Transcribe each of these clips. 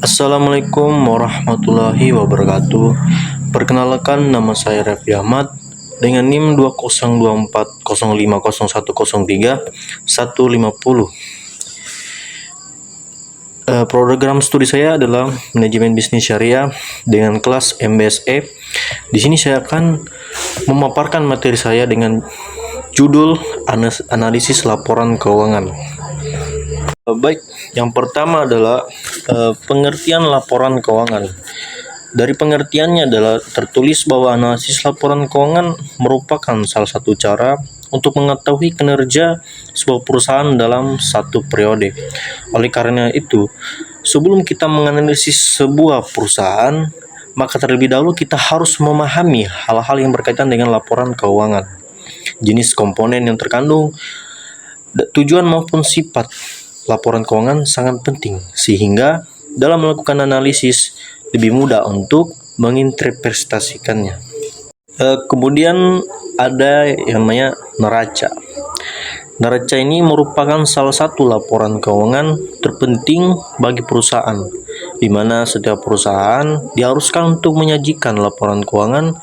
Assalamualaikum warahmatullahi wabarakatuh. Perkenalkan, nama saya Raffi Ahmad dengan NIM 2024050103 Program studi saya adalah manajemen bisnis syariah dengan kelas MBSE. Di sini saya akan memaparkan materi saya dengan judul analisis laporan keuangan. Baik, yang pertama adalah pengertian laporan keuangan. Dari pengertiannya adalah tertulis bahwa analisis laporan keuangan merupakan salah satu cara untuk mengetahui kinerja sebuah perusahaan dalam satu periode. Oleh karena itu, sebelum kita menganalisis sebuah perusahaan, maka terlebih dahulu kita harus memahami hal-hal yang berkaitan dengan laporan keuangan, jenis komponen yang terkandung, tujuan maupun sifat laporan keuangan sangat penting, sehingga dalam melakukan analisis lebih mudah untuk menginterpretasikannya. Kemudian ada yang namanya neraca. Neraca ini merupakan salah satu laporan keuangan terpenting bagi perusahaan, di mana setiap perusahaan diharuskan untuk menyajikan laporan keuangan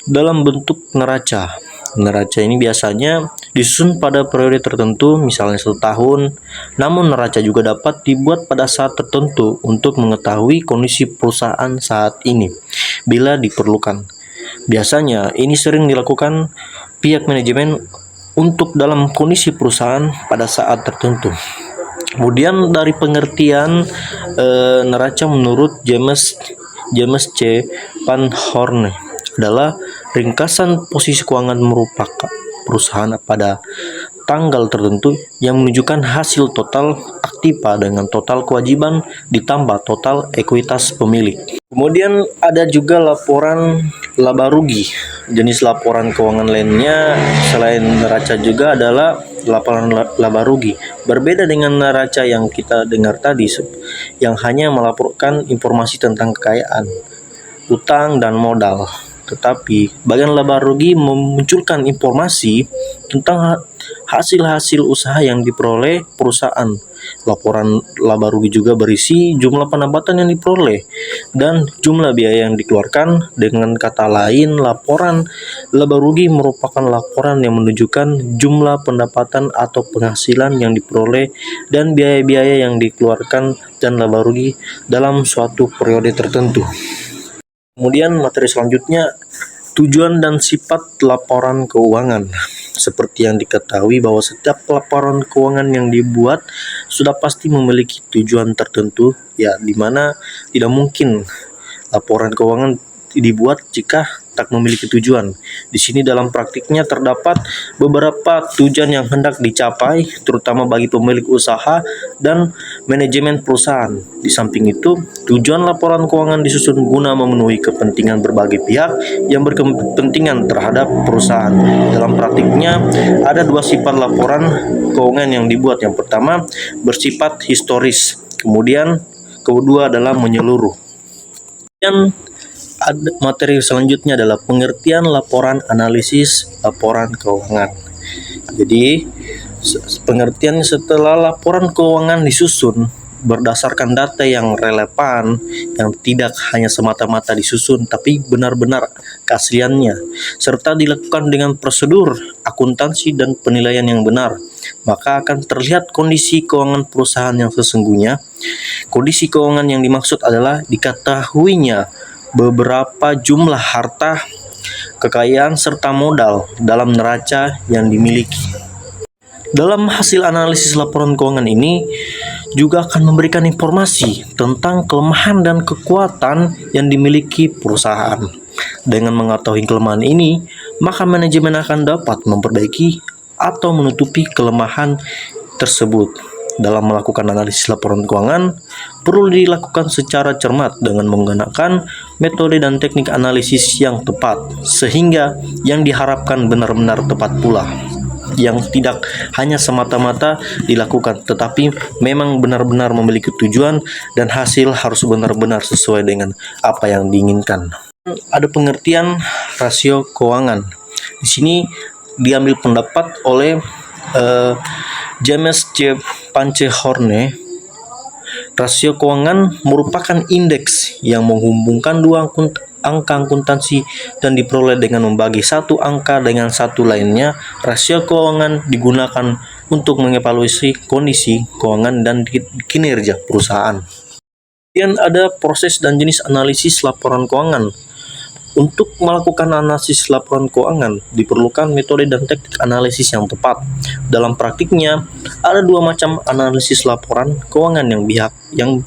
dalam bentuk neraca. Neraca ini biasanya disusun pada periode tertentu, misalnya 1 tahun, namun neraca juga dapat dibuat pada saat tertentu untuk mengetahui kondisi perusahaan saat ini, bila diperlukan. Biasanya, ini sering dilakukan pihak manajemen untuk dalam kondisi perusahaan pada saat tertentu. Kemudian dari pengertian neraca menurut James C. Van Horne adalah ringkasan posisi keuangan merupakan perusahaan pada tanggal tertentu yang menunjukkan hasil total aktiva dengan total kewajiban ditambah total ekuitas pemilik. Kemudian ada juga laporan laba rugi. Jenis laporan keuangan lainnya selain neraca juga adalah laporan laba rugi. Berbeda dengan neraca yang kita dengar tadi, yang hanya melaporkan informasi tentang kekayaan, utang, dan modal. Tetapi bagian laba rugi memunculkan informasi tentang hasil-hasil usaha yang diperoleh perusahaan. Laporan laba rugi juga berisi jumlah pendapatan yang diperoleh dan jumlah biaya yang dikeluarkan. Dengan kata lain, laporan laba rugi merupakan laporan yang menunjukkan jumlah pendapatan atau penghasilan yang diperoleh dan biaya-biaya yang dikeluarkan dan laba rugi dalam suatu periode tertentu. Kemudian materi selanjutnya, tujuan dan sifat laporan keuangan. Seperti yang diketahui bahwa setiap laporan keuangan yang dibuat sudah pasti memiliki tujuan tertentu, ya, di mana tidak mungkin laporan keuangan dibuat jika tak memiliki tujuan. Di sini dalam praktiknya terdapat beberapa tujuan yang hendak dicapai, terutama bagi pemilik usaha dan manajemen perusahaan. Di samping itu, tujuan laporan keuangan disusun guna memenuhi kepentingan berbagai pihak yang berkepentingan terhadap perusahaan. Dalam praktiknya, ada 2 sifat laporan keuangan yang dibuat. Yang pertama, bersifat historis. Kemudian, kedua adalah menyeluruh. Dan materi selanjutnya adalah pengertian laporan analisis laporan keuangan. Jadi, pengertian setelah laporan keuangan disusun berdasarkan data yang relevan, yang tidak hanya semata-mata disusun tapi benar-benar keasliannya, serta dilakukan dengan prosedur akuntansi dan penilaian yang benar, maka akan terlihat kondisi keuangan perusahaan yang sesungguhnya. Kondisi keuangan yang dimaksud adalah diketahuinya beberapa jumlah harta, kekayaan, serta modal dalam neraca yang dimiliki. Dalam hasil analisis laporan keuangan ini juga akan memberikan informasi tentang kelemahan dan kekuatan yang dimiliki perusahaan. Dengan mengetahui kelemahan ini, maka manajemen akan dapat memperbaiki atau menutupi kelemahan tersebut. Dalam melakukan analisis laporan keuangan, perlu dilakukan secara cermat dengan menggunakan metode dan teknik analisis yang tepat, sehingga yang diharapkan benar-benar tepat pula, yang tidak hanya semata-mata dilakukan, tetapi memang benar-benar memiliki tujuan dan hasil harus benar-benar sesuai dengan apa yang diinginkan. Ada pengertian rasio keuangan. Di sini diambil pendapat oleh James C. Van Horne Rasio keuangan merupakan indeks yang menghubungkan dua angka akuntansi dan diperoleh dengan membagi satu angka dengan satu lainnya. Rasio keuangan digunakan untuk mengevaluasi kondisi keuangan dan kinerja perusahaan. Kemudian ada proses dan jenis analisis laporan keuangan. Untuk melakukan analisis laporan keuangan, diperlukan metode dan teknik analisis yang tepat. Dalam praktiknya, ada dua macam analisis laporan keuangan yang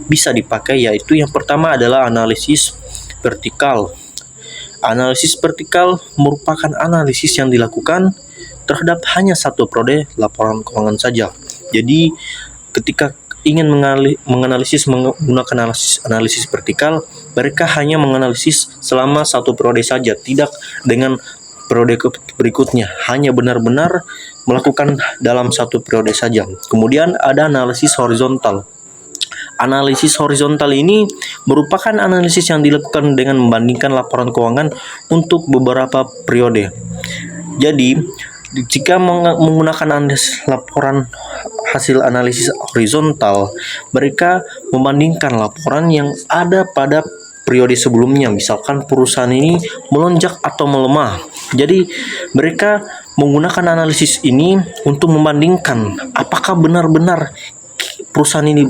bisa dipakai, yaitu yang pertama adalah analisis vertikal. Analisis vertikal merupakan analisis yang dilakukan terhadap hanya satu periode laporan keuangan saja. Jadi, ketika ingin menganalisis menggunakan analisis vertikal, mereka hanya menganalisis selama satu periode saja, tidak dengan periode berikutnya, hanya benar-benar melakukan dalam satu periode saja. Kemudian ada analisis horizontal. Analisis horizontal ini merupakan analisis yang dilakukan dengan membandingkan laporan keuangan untuk beberapa periode. Jadi, jika menggunakan laporan hasil analisis horizontal, mereka membandingkan laporan yang ada pada periode sebelumnya. Misalkan perusahaan ini melonjak atau melemah. Jadi mereka menggunakan analisis ini untuk membandingkan apakah benar-benar perusahaan ini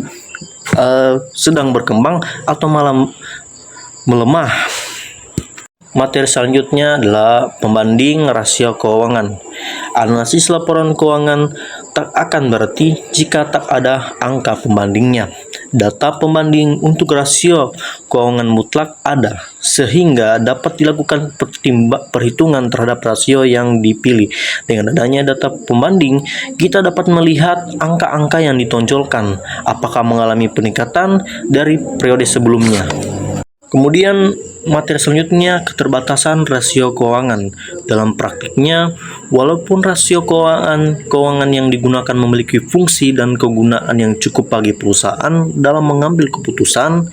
sedang berkembang atau malah melemah. Materi selanjutnya adalah pembanding rasio keuangan. Analisis laporan keuangan tak akan berarti jika tak ada angka pembandingnya. Data pembanding untuk rasio keuangan mutlak ada, sehingga dapat dilakukan perhitungan terhadap rasio yang dipilih. Dengan adanya data pembanding, kita dapat melihat angka-angka yang ditonjolkan, apakah mengalami peningkatan dari periode sebelumnya. Kemudian materi selanjutnya, keterbatasan rasio keuangan. Dalam praktiknya, walaupun rasio keuangan yang digunakan memiliki fungsi dan kegunaan yang cukup bagi perusahaan dalam mengambil keputusan,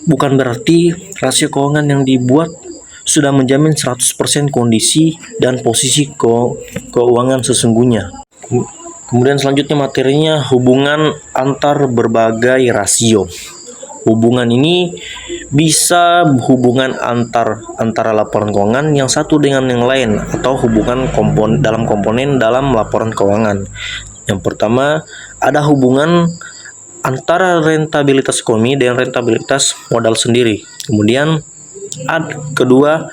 bukan berarti rasio keuangan yang dibuat sudah menjamin 100% kondisi dan posisi keuangan sesungguhnya. Kemudian selanjutnya materinya, hubungan antar berbagai rasio. Hubungan ini bisa hubungan antara laporan keuangan yang satu dengan yang lain, atau hubungan dalam komponen dalam laporan keuangan. Yang pertama, ada hubungan antara rentabilitas ekonomi dan rentabilitas modal sendiri. Kemudian kedua,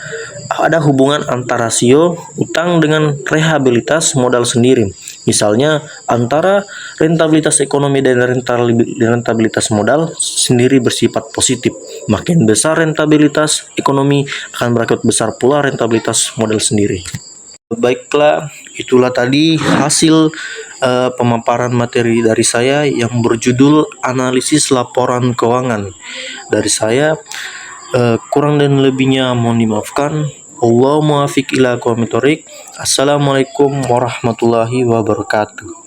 ada hubungan antara rasio utang dengan rentabilitas modal sendiri. Misalnya, antara rentabilitas ekonomi dan rentabilitas modal sendiri bersifat positif. Makin besar rentabilitas ekonomi, akan berakibat besar pula rentabilitas modal sendiri. Baiklah, itulah tadi hasil pemaparan materi dari saya yang berjudul analisis laporan keuangan. Dari saya, kurang dan lebihnya mohon dimaafkan. Allahumma muwaffiq ila aqwamit thoriq. Assalamualaikum warahmatullahi wabarakatuh.